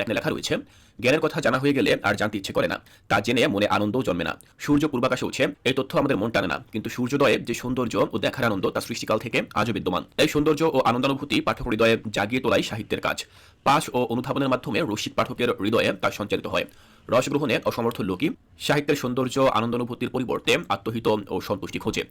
এখানে লেখা রয়েছে, জ্ঞানের কথা জানা হয়ে গেলে আর জানতে ইচ্ছে করে না, তা জেনে মনে আনন্দও জন্মে না। সূর্য পূর্বাকাশে উঠছে, এই তথ্য আমাদের মন টানে না, কিন্তু সূর্যোদয়ের যে সৌন্দর্য ও দেখার আনন্দ তা সৃষ্টিকাল থেকে আজও বিদ্যমান। এই সৌন্দর্য ও আনন্দানুভূতি পাঠক হৃদয়ে জাগিয়ে তোলাই সাহিত্যের কাজ। পাঠ ও অনুধাবনের মাধ্যমে রসিক পাঠকের হৃদয়ে তা সঞ্চারিত হয়। রসগ্রহণে অসমর্থ লোকই সাহিত্যের সৌন্দর্য আনন্দানুভূতির পরিবর্তে আত্মহিত ও সন্তুষ্টি খোঁজে।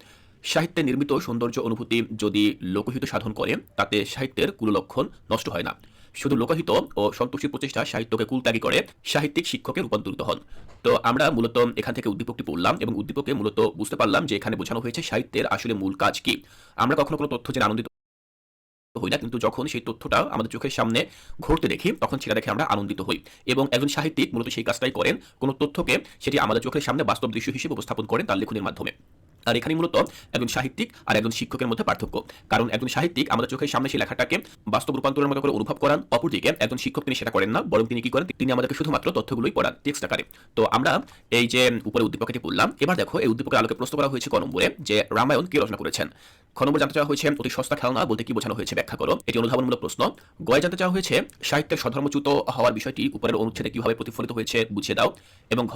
সাহিত্যে নির্মিত সৌন্দর্য অনুভূতি যদি লোকহিত সাধন করে, তাতে সাহিত্যের কুললক্ষণ নষ্ট হয় না। শুধু লোকহিত ও সন্তুষ্টির প্রচেষ্টা সাহিত্যকে কুলত্যাগী করে সাহিত্যিক শিক্ষকে রূপান্তরিত হন। তো আমরা মূলত এখান থেকে উদ্দীপকটি পড়লাম এবং উদ্দীপকে মূলত বুঝতে পারলাম যে এখানে বোঝানো হয়েছে সাহিত্যের আসলে মূল কাজ কি। আমরা কখনো কোনো তথ্য জেনে আনন্দিত হই না, কিন্তু যখন সেই তথ্যটা আমাদের চোখের সামনে ঘটতে দেখি তখন সেটা দেখে আমরা আনন্দিত হই। এবং একজন সাহিত্যিক মূলত সেই কাজটাই করেন, কোনো তথ্যকে সেটি আমাদের চোখের সামনে বাস্তব দৃশ্য হিসেবে উপস্থাপন করেন তার লেখনীর মাধ্যমে। আর এখানে মূলত একজন সাহিত্যিক আর একজন শিক্ষকের মধ্যে পার্থক্য। কারণ একজন সাহিত্যিক আমাদের চোখের সামনে সেই লেখাটাকে বাস্তব রূপান্তরের মতো করে অনুভব করান, অপরদিকে একজন শিক্ষক তিনি সেটা করেন না, বরং তিনি কি করেন, তিনি আমাদেরকে শুধুমাত্র তথ্যগুলোই পড়ান টেক্সট আকারে। তো আমরা এই যে উপরে উদ্দীপকটি পড়লাম, এবার দেখো এই উদ্দীপকের আলোকে প্রশ্ন করা হয়েছে ক নম্বরে যে রামায়ণ কে রচনা করেছেন। খ নম্বর জানতে চাওয়া হয়েছে অতি সস্তা খেলনা বলতে কি বোঝানো হয়েছে ব্যাখ্যা করো, এটি অনুধাবনমূলক প্রশ্ন। গয়ে জানতে চাওয়া হয়েছে সাহিত্যের স্বধর্মচ্যুত হওয়ার বিষয়টি উপরের অনুচ্ছেদে কিভাবে প্রতিফলিত হয়েছে বুঝিয়ে দাও। এবং ঘ,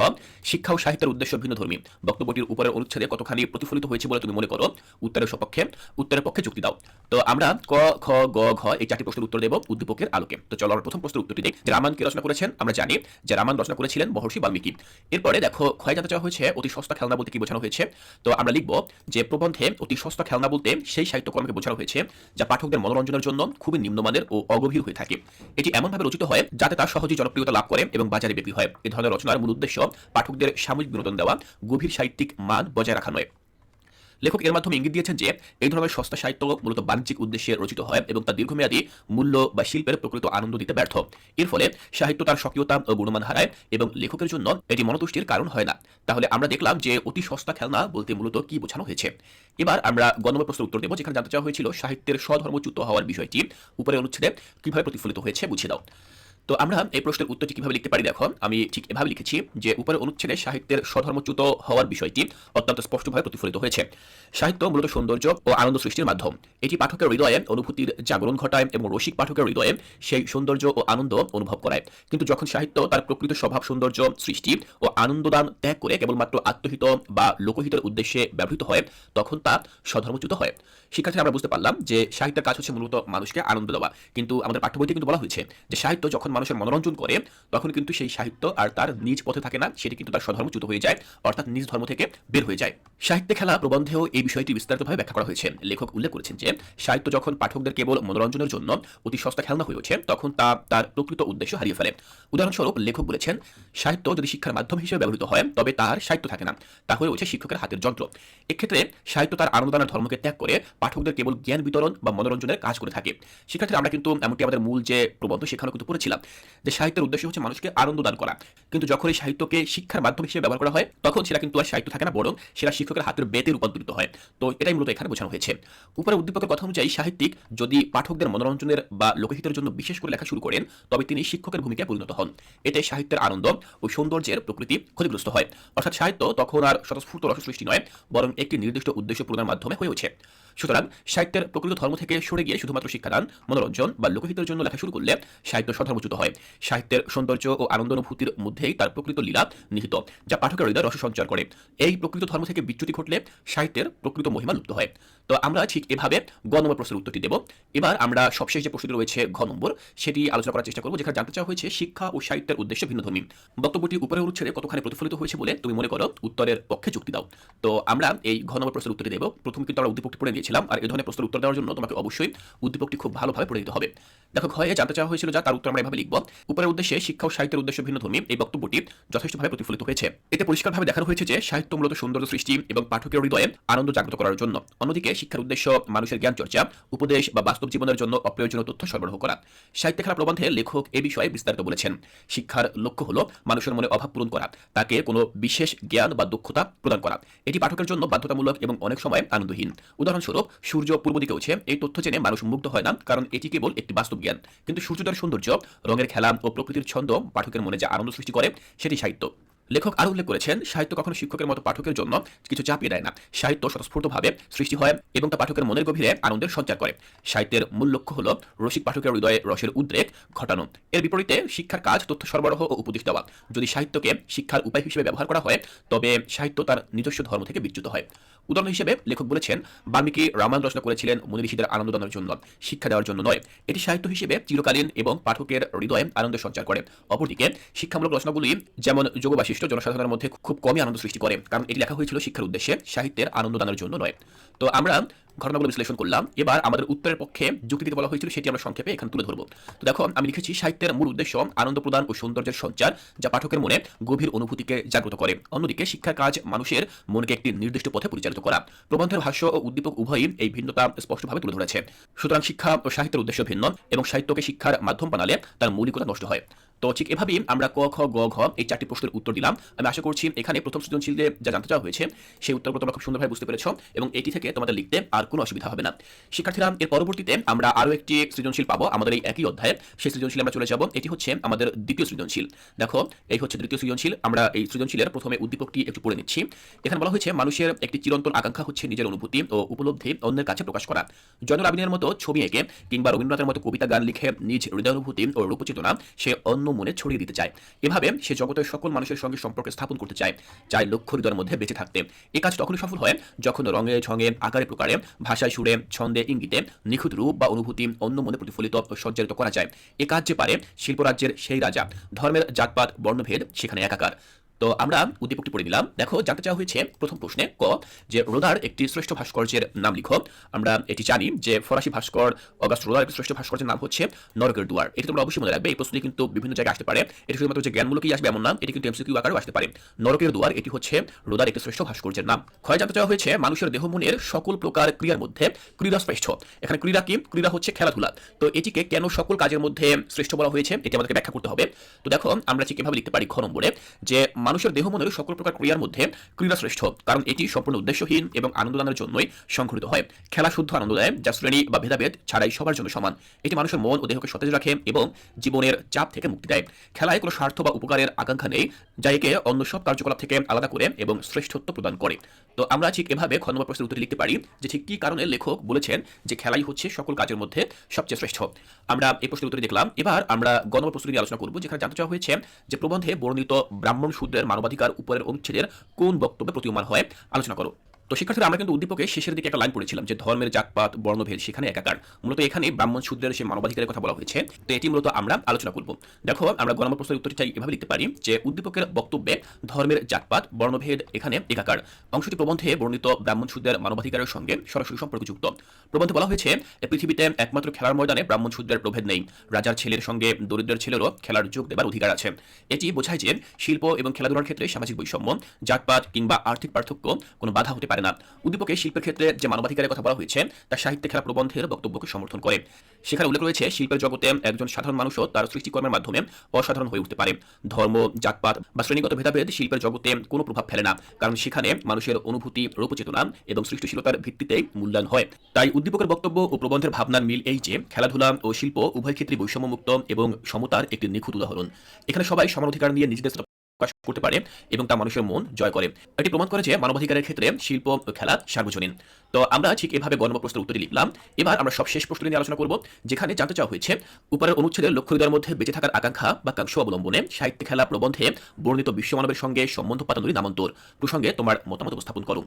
শিক্ষা ও সাহিত্যের উদ্দেশ্য ভিন্নধর্মী, বক্তব্যটির উপরের অনুচ্ছেদে কতখানি প্রতিফলিত হয়েছে বলে তুমি মনে করো, উত্তরের পক্ষে যুক্তি দাও। তো আমরা ক, খ, গ, ঘ এই চারটি প্রশ্নের উত্তর দেব উদ্দীপকের আলোকে। তো চলো আমরা প্রথম প্রশ্নের উত্তরটি দেখি। যে রামায়ণ কে রচনা করেছেন, আমরা জানি যে রামায়ণ রচনা করেছিলেন মহর্ষি বাল্মীকি। এরপরে দেখো ক্ষয় জানতে চাওয়া হয়েছে অতি সস্তা খেলনা বলতে কি বোঝানো হয়েছে। তো আমরা লিখব যে প্রবন্ধে অতি সস্তা খেলনা বলতে সেই সাহিত্যকর্মকে বোঝানো হয়েছে যা পাঠকদের মনোরঞ্জনের জন্য খুবই নিম্নমানের ও অগভীর হয়ে থাকে। এটি এমনভাবে রচিত হয় যাতে তার সহজেই জনপ্রিয়তা লাভ করে এবং বাজারে বিক্রি হয়। এই ধরনের রচনার মূল উদ্দেশ্য পাঠকদের সাময়িক বিনোদন দেওয়া, গভীর সাহিত্যিক মান বজায় রাখা নয়। লেখক এর মাধ্যমে ইঙ্গিত দিয়েছেন যে এই ধরনের সস্তা সাহিত্য মূলত বাণিজ্যিক উদ্দেশ্যে রচিত হয় এবং তার দীর্ঘমেয়াদী মূল্য বা শিল্পের প্রকৃত আনন্দ দিতে ব্যর্থ। এর ফলে সাহিত্য তার স্বকীয়তা ও গুণমান হারায় এবং লেখকের জন্য এটি মনোতুষ্টির কারণ হয় না। তাহলে আমরা দেখলাম যে অতি সস্তা খেলনা বলতে মূলত কি বোঝানো হয়েছে। এবার আমরা গ নম্বর প্রশ্নের উত্তর দেব, যেখানে জানতে চাওয়া হয়েছিল সাহিত্যের স্বধর্মচ্যুত হওয়ার বিষয়টি উপরের অনুচ্ছেদে কিভাবে প্রতিফলিত হয়েছে বুঝিয়ে দাও। তো আমরা এই প্রশ্নের উত্তরটি কিভাবে লিখতে পারি, দেখো আমি ঠিক এভাবে লিখেছি যে উপরের অনুচ্ছেদে সাহিত্যের স্বধর্মচ্যুত হওয়ার বিষয়টি অত্যন্ত স্পষ্টভাবে প্রতিফলিত হয়েছে। সাহিত্য মূলত সৌন্দর্য ও আনন্দ সৃষ্টির মাধ্যম। এটি পাঠকের হৃদয়ে অনুভূতির জাগরণ ঘটায় এবং রসিক পাঠকের হৃদয়ে সেই সৌন্দর্য ও আনন্দ অনুভব করায়। কিন্তু যখন সাহিত্য তার প্রকৃত স্বভাব সৌন্দর্য সৃষ্টি ও আনন্দদান ত্যাগ করে কেবলমাত্র আত্মহিত বা লোকহিতের উদ্দেশ্যে ব্যবহৃত হয়, তখন তা স্বধর্মচ্যুত হয়। শিক্ষার্থী আমরা বুঝতে পারলাম যে সাহিত্যের কাজ হচ্ছে মূলত মানুষকে আনন্দ দেওয়া, কিন্তু আমাদের পাঠ্য বইতে কিন্তু বলা হয়েছে যে সাহিত্য যখন মানুষের মনোরঞ্জন করে তখন কিন্তু সেই সাহিত্য আর তার নিজ পথে থাকে না, সেটি কিন্তু তার স্বধর্মচ্যুত হয়ে যায়, অর্থাৎ নিজ ধর্ম থেকে বের হয়ে যায়। সাহিত্যে খেলা প্রবন্ধেও এই বিষয়টি বিস্তারিতভাবে ব্যাখ্যা করা হয়েছে। লেখক উল্লেখ করেছেন যে সাহিত্য যখন পাঠকদের কেবল মনোরঞ্জনের জন্য অতি সস্তা খেলনা হয়ে ওঠে তখন তা তার প্রকৃত উদ্দেশ্য হারিয়ে ফেলে। উদাহরণস্বরূপ লেখক বলেছেন সাহিত্য যদি শিক্ষার মাধ্যম হিসেবে ব্যবহৃত হয় তবে তার সাহিত্য থাকে না, তা হয়ে ওঠে শিক্ষকের হাতের যন্ত্র। এক্ষেত্রে সাহিত্য তার আনন্দদানের ধর্মকে ত্যাগ করে পাঠকদের কেবল জ্ঞান বিতরণ বা মনোরঞ্জনের কাজ করে থাকে। শিক্ষার্থীরা আমরা কিন্তু এমনকি আমাদের মূল যে প্রবন্ধ সেখানে কিন্তু পড়েছিলাম যে সাহিত্যের উদ্দেশ্য হচ্ছে মানুষকে আনন্দ দান করা, কিন্তু যখন এই সাহিত্যকে শিক্ষার মাধ্যম হিসেবে ব্যবহার করা হয় তখন সেটা কিন্তু আর সাহিত্য থাকে না, বরং সেটা শিক্ষকের হাতের বেতে রূপান্তরিত হয়। তো এটাই মূলত এখানে বোঝানো হয়েছে। উপরে উদ্দীপকের কথা অনুযায়ী সাহিত্যিক যদি পাঠকদের মনোরঞ্জনের বা লোকহিতের জন্য বিশেষ করে লেখা শুরু করেন তবে তিনি শিক্ষকের ভূমিকায় পরিণত হন। এতে সাহিত্যের আনন্দ ও সৌন্দর্যের প্রকৃতি ক্ষতিগ্রস্ত হয়, অর্থাৎ সাহিত্য তখন আর স্বতঃস্ফূর্ত রস সৃষ্টি নয়, বরং একটি নির্দিষ্ট উদ্দেশ্য পূরণের মাধ্যমে হয়ে ওঠে। সুতরাং সাহিত্যের প্রকৃত ধর্ম থেকে সরে গিয়ে শুধুমাত্র শিক্ষাদান, মনোরঞ্জন বা লোকহিতের জন্য লেখা শুরু করলে সাহিত্য স্বধর্মচ্যুত হয়। সাহিত্যের সৌন্দর্য ও আনন্দানুভূতির মধ্যেই তার প্রকৃত লীলা নিহিত, যা পাঠকের হৃদয় রস সঞ্চার করে। এই প্রকৃত ধর্ম থেকে বিচ্যুতি ঘটলে সাহিত্যের প্রকৃত মহিমা লুপ্ত হয়। তো আমরা ঠিক এভাবে গ নম্বর প্রশ্নের উত্তরটি দেব। এবার আমরা সবশেষ যে প্রশ্নটি রয়েছে ঘ নম্বর, সেটি আলোচনা করার চেষ্টা করব, যেখানে জানতে চাওয়া হয়েছে শিক্ষা ও সাহিত্যের উদ্দেশ্যে ভিন্নধর্মী, বক্তব্যটি উপরের অনুচ্ছেদে কতখানি প্রতিফলিত হয়েছে বলে তুমি মনে করো, উত্তরের পক্ষে যুক্তি দাও। তো আমরা এই ঘ নম্বর প্রশ্নের উত্তরটি দেব। প্রথম কিন্তু আমরা উদ্দীপকটি পড়ে নিয়েছিলাম, আর এই ধরনের প্রশ্নের উত্তর দেওয়ার জন্য তোমাকে অবশ্যই উদ্দীপকটি খুব ভালোভাবে পড়ে নিতে হবে। দেখো ঘয়ে জানতে চাওয়া হয়েছিল যা, তার উত্তর আমরা এভাবে লিখব। উপরের উদ্দেশ্যে শিক্ষা ও সাহিত্যের উদ্দেশ্য ভিন্নধর্মী এই বক্তব্যটি যথেষ্টভাবে প্রতিফলিত হয়েছে। এতে পরিষ্কারভাবে দেখানো হয়েছে যে সাহিত্য মূলত সৌন্দর্য সৃষ্টি এবং পাঠকের হৃদয়ে আনন্দ জাগ্রত করার জন্য। অন্যদিকে শিক্ষার উদ্দেশ্য মানুষের জ্ঞান চর্চা, উপদেশ বা বাস্তব জীবনের জন্য অপ্রয়োজনীয় তথ্য সরবরাহ করা। সাহিত্যে খেলা প্রবন্ধে লেখক এ বিষয়ে বিস্তারিত বলেছেন। শিক্ষার লক্ষ্য হলো মানুষের মনে অভাব পূরণ করা, তাকে কোনো বিশেষ জ্ঞান বা দক্ষতা প্রদান করা। এটি পাঠকের জন্য বাধ্যতামূলক এবং অনেক সময় আনন্দহীন। উদাহরণস্বরূপ সূর্য পূর্ব দিকে উঠে এই তথ্য জেনে মানুষ মুগ্ধ হয় না, কারণ এটি কেবল একটি বাস্তব জ্ঞান। কিন্তু সূর্যোদয়ের সৌন্দর্য, রঙের খেলা ও প্রকৃতির ছন্দ পাঠকের মনে যা আনন্দ সৃষ্টি করে সেটি সাহিত্য। লেখক আরো উল্লেখ করেছেন, সাহিত্য কখনো শিক্ষকের মতো পাঠকের জন্য কিছু চাপিয়ে দেয় না। সাহিত্য স্বতঃস্ফূর্তভাবে সৃষ্টি হয় এবং তা পাঠকের মনের গভীরে আনন্দের সঞ্চার করে। সাহিত্যের মূল লক্ষ্য হলো রসিক পাঠকের হৃদয়ে রসের উদ্রেক ঘটানো। এর বিপরীতে শিক্ষার কাজ তথ্য সরবরাহ ও উপদেশ দেওয়া। যদি সাহিত্যকে শিক্ষার উপায় হিসেবে ব্যবহার করা হয়, তবে সাহিত্য তার নিজস্ব ধর্ম থেকে বিচ্যুত হয়। উদাহরণ হিসেবে লেখক বলেছেন, বাল্মীকি রামায়ণ রচনা করেছিলেন মুনি ঋষিদের আনন্দ দানের জন্য, শিক্ষা দেওয়ার জন্য নয়। এটি সাহিত্য হিসেবে চিরকালীন এবং পাঠকের হৃদয়ে আনন্দের সঞ্চার করে। অপরদিকে শিক্ষামূলক রচনাগুলি যেমন যোগবাশিষ্ট জনসাধারণের মধ্যে খুব কমই আনন্দ সৃষ্টি করে, কারণ এটি লেখা হয়েছিল শিক্ষার উদ্দেশ্যে, সাহিত্যের আনন্দ দানের জন্য নয়। তো আমরা ঘটনাগুলো বিশ্লেষণ করলাম। এবার আমাদের উত্তরের পক্ষে যুক্তি দিতে বলা হয়েছিল, সেটি আমরা সংক্ষেপে এখানে তুলে ধরবো। তো দেখো, আমি লিখেছি সাহিত্যের মূল উদ্দেশ্য আনন্দ প্রদান ও সৌন্দর্যের সঞ্চার, যা পাঠকের মনে গভীর অনুভূতিকে জাগ্রত করে। অন্যদিকে শিক্ষার কাজ মানুষের মনকে একটি নির্দিষ্ট পথে পরিচালিত করা। প্রবন্ধের ভাষ্য ও উদ্দীপক উভয়ই এই ভিন্নতা স্পষ্টভাবে তুলে ধরেছে। সুতরাং শিক্ষা ও সাহিত্যের উদ্দেশ্য ভিন্ন এবং সাহিত্যকে শিক্ষার মাধ্যম বানালে তার মৌলিকতা নষ্ট হয়। তো ঠিক এভাবেই আমরা ক, খ, গ, ঘ এই 4টি প্রশ্নের উত্তর দিলাম। আমি আশা করছি এখানে প্রথম সৃজনশীলে যা জানতে চাওয়া হয়েছে সেই উত্তরগুলো তোমরা খুব সুন্দরভাবে বুঝতে পেরেছ এবং এটি থেকে তোমাদের লিখতে আর কোনো অসুবিধা হবে না। শিক্ষার্থীরা, এর পরবর্তীতে আমরা আরো একটি সৃজনশীল পাবো আমাদের এই একই অধ্যায়ে। সেই সৃজনশীল আমরা চলে যাব। এটি হচ্ছে আমাদের দ্বিতীয় সৃজনশীল। দেখো, এই হচ্ছে দ্বিতীয় সৃজনশীল। আমরা এই সৃজনশীলের প্রথমে উদ্দীপকটি একটু পড়ে নিচ্ছি। এখানে বলা হয়েছে, মানুষের একটি চিরন্তন আকাঙ্ক্ষা হচ্ছে নিজের অনুভূতি ও উপলব্ধি অন্যের কাছে প্রকাশ করা। জয়নুল আবেদিনের মতো ছবি এঁকে কিংবা রবীন্দ্রনাথের মতো কবিতা গান লিখে নিজ হৃদয়ানুভূতি ও রূপচেতনা সে অন্য মনে ছড়িয়ে দিতে চায়। এভাবে সে জগতের সকল মানুষের সঙ্গে সম্পর্ক স্থাপন করতে চায়, চায় লক্ষ্য হৃদয়ের মধ্যে বেঁচে থাকতে। এই কাজ তখনই সফল হয় যখন রঙে ঝঙে আকারে প্রকারে ভাষায় সুরে ছন্দে ইঙ্গিতে নিখুঁত রূপ বা অনুভূতি অন্য মনে প্রতিফলিত ও সঞ্চারিত করা যায়। এ কাজ যে পারে শিল্পরাজ্যের সেই রাজা, ধর্মের জাতপাত বর্ণভেদ সেখানে একাকার। তো আমরা উদ্দীপকটি পড়ে দিলাম। দেখো, জানতে চাওয়া হয়েছে প্রথম প্রশ্নে ক, যে রোদার একটি শ্রেষ্ঠ ভাস্কর্যের নাম লিখো। আমরা এটি জানি যে ফরাসি ভাস্কর অগাস্ট রোদার একটি শ্রেষ্ঠ ভাস্কর্যের নাম হচ্ছে নরকের দুয়ার। এটি তোমরা অবশ্যই মনে রাখবে, এই প্রশ্নটি কিন্তু বিভিন্ন জায়গায় আসতে পারে। এটি শুধুমাত্র যে জ্ঞানমূলকই আসবে এমন নাম, এটি কিন্তু এমসিকিউ আকারেও আসতে পারে। নরকের দুয়ার এটি হচ্ছে রোদার একটি শ্রেষ্ঠ ভাস্কর্যের নাম। ক্ষয় জানতে চাওয়া হয়েছে মানুষের দেহ মনের সকল প্রকার ক্রিয়ার মধ্যে ক্রীড়া শ্রেষ্ঠ। এখানে ক্রীড়া কি? ক্রীড়া হচ্ছে খেলাধুলা। তো এটিকে কেন সকল কাজের মধ্যে শ্রেষ্ঠ বলা হয়েছে এটি আমাদেরকে ব্যাখ্যা করতে হবে। তো দেখো, আমরা ঠিক এভাবে লিখতে পারি খ নম্বরে, যে মানুষের দেহ মনের সকল প্রকার ক্রিয়ার মধ্যে ক্রীড়া শ্রেষ্ঠ, কারণ এটি সম্পূর্ণ উদ্দেশ্যহীন এবং আনন্দদানের জন্যই সংঘটিত হয়। খেলা শুদ্ধ আনন্দ দেয়, যা শ্রেণী বা ভেদাভেদ ছাড়াই সবার জন্য সমান। এটি মানুষের মন ও দেহকে সতেজ রাখে এবং জীবনের চাপ থেকে মুক্তি দেয়। খেলায় কোনো স্বার্থ বা উপকারের আকাঙ্ক্ষা নেই, যা একে অন্য সব কার্যকলাপ থেকে আলাদা করে এবং শ্রেষ্ঠত্ব প্রদান করে। তো আমরা ঠিক এভাবে খ নম্বর প্রশ্নের উত্তরে লিখতে পারি যে ঠিক কি কারণে লেখক বলেছেন যে খেলাই হচ্ছে সকল কাজের মধ্যে সবচেয়ে শ্রেষ্ঠ। আমরা এই প্রশ্নের উত্তরে দেখলাম। এবার আমরা গ নম্বর প্রশ্ন নিয়ে আলোচনা করব, যেখানে জানতে চাওয়া হয়েছে যে প্রবন্ধে বর্ণিত ব্রাহ্মণ শূদ্রের মানবাধিকার উপরের অনুচ্ছেদের কোন বক্তব্যে প্রতীয়মান হয়, আলোচনা করো। তো শিক্ষার্থীরা, আমরা কিন্তু উদ্দীপকে শেষের দিকে একটা লাইন পড়েছিলাম যে ধর্মের জাতপাত বর্ণভেদ সেখানে একাকার। মূলত এখানে ব্রাহ্মণ শূদ্রের সেই মানবাধিকারের কথা বলা হয়েছে। তো এটি মূলত আমরা আলোচনা করব। দেখো, আমরা গ নম্বর প্রশ্নের উত্তরটি চাই এভাবে লিখতে পারি যে উদ্দীপকের বক্তব্যে ধর্মের জাতপাত বর্ণভেদ এখানে একাকার অংশটি প্রবন্ধে বর্ণিত ব্রাহ্মণ শূদ্রের মানবাধিকারের সঙ্গে সরাসরি সম্পর্কযুক্ত। প্রবন্ধে বলা হয়েছে, পৃথিবীতে একমাত্র খেলার ময়দানে ব্রাহ্মণ শূদ্রের প্রভেদ নেই, রাজার ছেলের সঙ্গে দরিদ্রের ছেলেরও খেলার যোগ দেবার অধিকার আছে। এটি বোঝায় যে শিল্প এবং খেলাধুলার ক্ষেত্রে সামাজিক বৈষম্য, জাতপাত কিংবা আর্থিক পার্থক্য কোনো বাধা হতে পারে না। উদ্দীপকে শিল্পের ক্ষেত্রে যে মানবাধিকারের কথা বলা হয়েছে তা সাহিত্যে খেলা প্রবন্ধের বক্তব্যকে সমর্থন করে। সেখানে উল্লেখ রয়েছে, শিল্পের জগতে একজন সাধারণ মানুষও তার সৃষ্টিকর্মের মাধ্যমে অসাধারণ হয়ে উঠতে পারে। ধর্ম, জাতপাত বা শ্রেণীগত ভেদাভেদ শিল্পের জগতে কোনো প্রভাব ফেলে না, কারণ সেখানে মানুষের অনুভূতি, রূপচেতনা এবং সৃষ্টিশীলতার ভিত্তিতেই মূল্যায়ন হয়। তাই উদ্দীপকের বক্তব্য ও প্রবন্ধের ভাবনার মিল এই যে খেলাধুলা ও শিল্প উভয় ক্ষেত্রে বৈষম্যমুক্ত এবং সমতার একটি নিখুঁত উদাহরণ। এখানে সবাই সমান অধিকার নিয়ে নিজেদের প্রকাশ করতে পারে এবং তা মানুষের মন জয় করে। এটি প্রমাণ করে যে মানবাধিকারের ক্ষেত্রে শিল্প ও খেলা সার্বজনীন। তো আমরা ঠিক এভাবে গ নম্বর প্রশ্নের উত্তরটি লিখলাম। এবার আমরা সবশেষ প্রশ্ন নিয়ে আলোচনা করব, যেখানে জানতে চাওয়া হয়েছে উপরের অনুচ্ছেদের লক্ষ্য হৃদয়ের মধ্যে বেঁচে থাকার আকাঙ্ক্ষা বা কাঙ্ক্ষ অবলম্বনে সাহিত্যে খেলা প্রবন্ধে বর্ণিত বিশ্বমানবের সঙ্গে সম্বন্ধ পাতানুরী নামান্তর প্রসঙ্গে তোমার মতামত উপস্থাপন করো।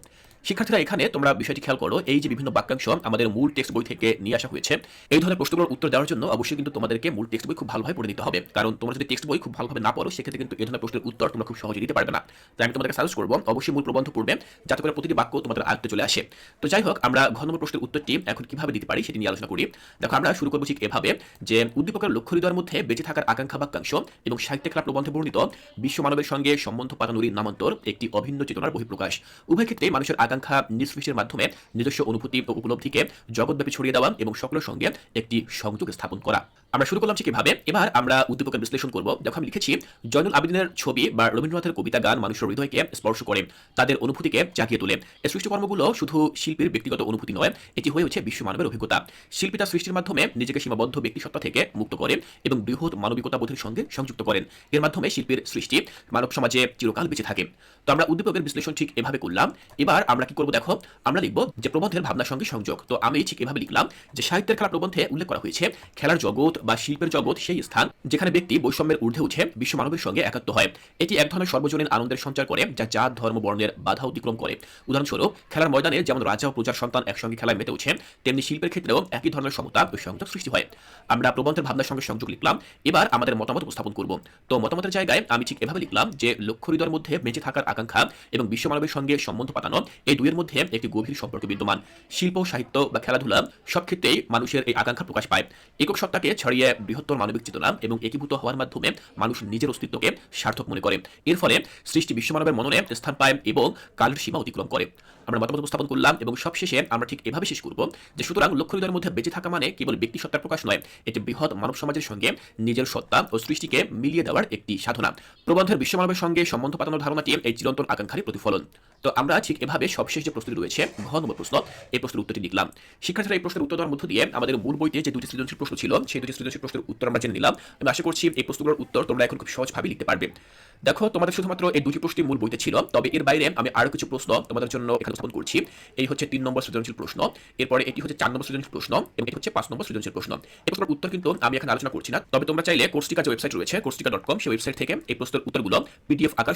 শিক্ষার্থীরা, এখানে তোমরা বিষয়টি খেয়াল করো, এই যে বিভিন্ন বাক্যাংশ আমাদের মূল টেক্সট বই থেকে নিয়ে আসা হয়েছে, এই ধরনের প্রশ্নগুলোর উত্তর দেওয়ার জন্য অবশ্যই কিন্তু তোমাদেরকে মূল টেক্সট বই খুব ভালোভাবে পড়ে নিতে হবে। কারণ তোমরা যদি টেক্সট বই খুব ভালোভাবে না পড়ো, সেক্ষেত্রে কিন্তু এই ধরনের প্রশ্নের উত্তর তোমরা খুব সহজে দিতে পারবে না। তাই আমি তোমাদেরকে সাজেস্ট করবো অবশ্যই মূল প্রবন্ধ পড়বে, যাতে করে প্রতিটি বাক্য তোমাদের আয়ত্তে চলে আসে। তো যাই হোক, আমরা ঘ নম্বর প্রশ্নের উত্তরটি এখন কিভাবে দিতে পারি সেটি নিয়ে আলোচনা করি। দেখো, আমরা শুরু করবো ঠিক এভাবে যে উদ্দীপকের লক্ষ্য হৃদয়ের মধ্যে বেঁচে থাকার আকাঙ্ক্ষা বাক্যাংশ এবং সাহিত্যে খেলা প্রবন্ধে বর্ণিত বিশ্ব মানবের সঙ্গে সম্বন্ধ পাতানুরী নামান্তর একটি অভিন্ন চেতনার বহিঃপ্রকাশ। উভয় ক্ষেত্রে মানুষের আকাঙ্ক্ষা নিঃসৃষ্টির মাধ্যমে নিজস্ব অনুভূতি ও উপলব্ধিকে জগৎব্যাপী ছড়িয়ে দেওয়া এবং সকলের সঙ্গে একটি সংযোগ স্থাপন করা। আমরা শুরু করলাম ঠিক এভাবে। এবার আমরা উদ্দীপকের বিশ্লেষণ করব। দেখো আমি লিখেছি, জয়নুল আবেদিনের ছবি বা রবীন্দ্রনাথের কবিতা গান মানুষের হৃদয়কে স্পর্শ করে, তাদের অনুভূতিকে জাগিয়ে তোলে। এই সৃষ্টিকর্মগুলো শুধু শিল্পীর ব্যক্তিগত অনুভূতি নয়, এটি হয়ে হচ্ছে বিশ্ব মানবের অভিজ্ঞতা। শিল্পী তার সৃষ্টির মাধ্যমে নিজেকে সীমাবদ্ধ ব্যক্তিসত্তা থেকে মুক্ত করেন এবং বৃহৎ মানবিকতা বোধের সঙ্গে সংযুক্ত করেন। এর মাধ্যমে শিল্পীর সৃষ্টি মানব সমাজে চিরকাল বেঁচে থাকে। তো আমরা উদ্দীপকের বিশ্লেষণ ঠিক এভাবে করলাম। এবার আমরা কি করব দেখো, আমরা লিখব যে প্রবন্ধের ভাবনার সঙ্গে সংযোগ। তো আমি ঠিক এভাবে লিখলাম যে সাহিত্যের খেলা প্রবন্ধে উল্লেখ করা হয়েছে, খেলার জগৎ বা শিল্পের জগৎ সেই স্থান যেখানে ব্যক্তি বৈষম্যের ঊর্ধ্বে উঠে বিশ্ব মানবের সঙ্গে একাত্ম হয়। এটি এক ধরনের সর্বজনীন আনন্দের সঞ্চার করে, যা জাত ধর্ম বর্ণের বাধা অতিক্রম করে। উদাহরণস্বরূপ, খেলার ময়দানে যেমন রাজা ও প্রজার সন্তান একসঙ্গে খেলায় মেতে উঠে, তেমনি শিল্পের ক্ষেত্রেও একই ধরনের সমতা ও সংযোগ সৃষ্টি হয়। আমরা প্রবন্ধের ভাবনার সঙ্গে সংযোগ লিখলাম। এবার আমাদের মতামত উপস্থাপন করব। তো মতামতের জায়গায় আমি ঠিক এভাবে লিখলাম যে লক্ষ্য হৃদয়ের মধ্যে বেঁচে থাকার আকাঙ্ক্ষা এবং বিশ্ব মানবের সঙ্গে সম্বন্ধ পাতানো, এই দুইয়ের মধ্যে একটি গভীর সম্পর্ক বিদ্যমান। শিল্প, সাহিত্য বা খেলাধুলা সব ক্ষেত্রেই মানুষের এই আকাঙ্ক্ষা প্রকাশ পায়। একক সত্তাকে ছড়িয়ে বৃহত্তর মানবিক চেতনা এবং একীভূত হওয়ার মাধ্যমে মানুষ নিজের অস্তিত্বকে সার্থক মনে করে। এর ফলে সৃষ্টি বিশ্ব মানবের মননে স্থান পায় এবং কালের সীমা অতিক্রম করে। আমরা মতামত উপস্থাপন করলাম এবং সবশেষে আমরা ঠিক এভাবে শেষ করব যে সুতরাং লক্ষ্য হৃদয়ের মধ্যে বেঁচে থাকা মানে কেবল ব্যক্তি সত্তার প্রকাশ নয়, এটি বৃহৎ মানব সমাজের সঙ্গে নিজের সত্তা ও সৃষ্টিকে মিলিয়ে দেওয়ার একটি সাধনা। প্রবন্ধের বিশ্ব মানবের সঙ্গে সম্বন্ধ পাতানোর ধারণাটি এই চিরন্তন আকাঙ্ক্ষারই প্রতিফলন। তো আমরা ঠিক এভাবে সবশেষ যে প্রশ্নটি রয়েছে, ঘ নম্বর প্রশ্ন, এই প্রশ্নের উত্তরটি লিখলাম। শিক্ষার্থীরা এই প্রশ্নের উত্তর দেওয়ার মধ্য দিয়ে আমাদের মূল বইতে যে দুটি সৃজনশীল প্রশ্ন ছিল, সেই দুটি সৃজনশীল প্রশ্নের উত্তর আমরা জেনে নিলাম। আমি আশা করছি এই প্রশ্নগুলোর উত্তর তোমরা এখন খুব সহজভাবে লিখতে পারবে। দেখো, তোমাদের শুধুমাত্র এই দুটি প্রশ্নই মূল বইতে ছিল, তবে এর বাইরে আমি আরো কিছু প্রশ্ন তোমাদের জন্য এখানে উপস্থাপন করছি। এই হচ্ছে 3 নম্বর সৃজনশীল প্রশ্ন, এরপরে এটি হচ্ছে 4 নম্বর সৃজনশীল প্রশ্ন এবং এটি হচ্ছে 5 নম্বর সৃজনশীল প্রশ্ন। এই প্রশ্নের উত্তর কিন্তু আমি এখানে আলোচনা করছি না, তবে তোমরা চাইলে কোর্সটিকা যে ওয়েবসাইট রয়েছে, কোর্সটিকা.com, সেই ওয়েবসাইট থেকে এই প্রশ্নের উত্তরগুলো পিডিএফ আকার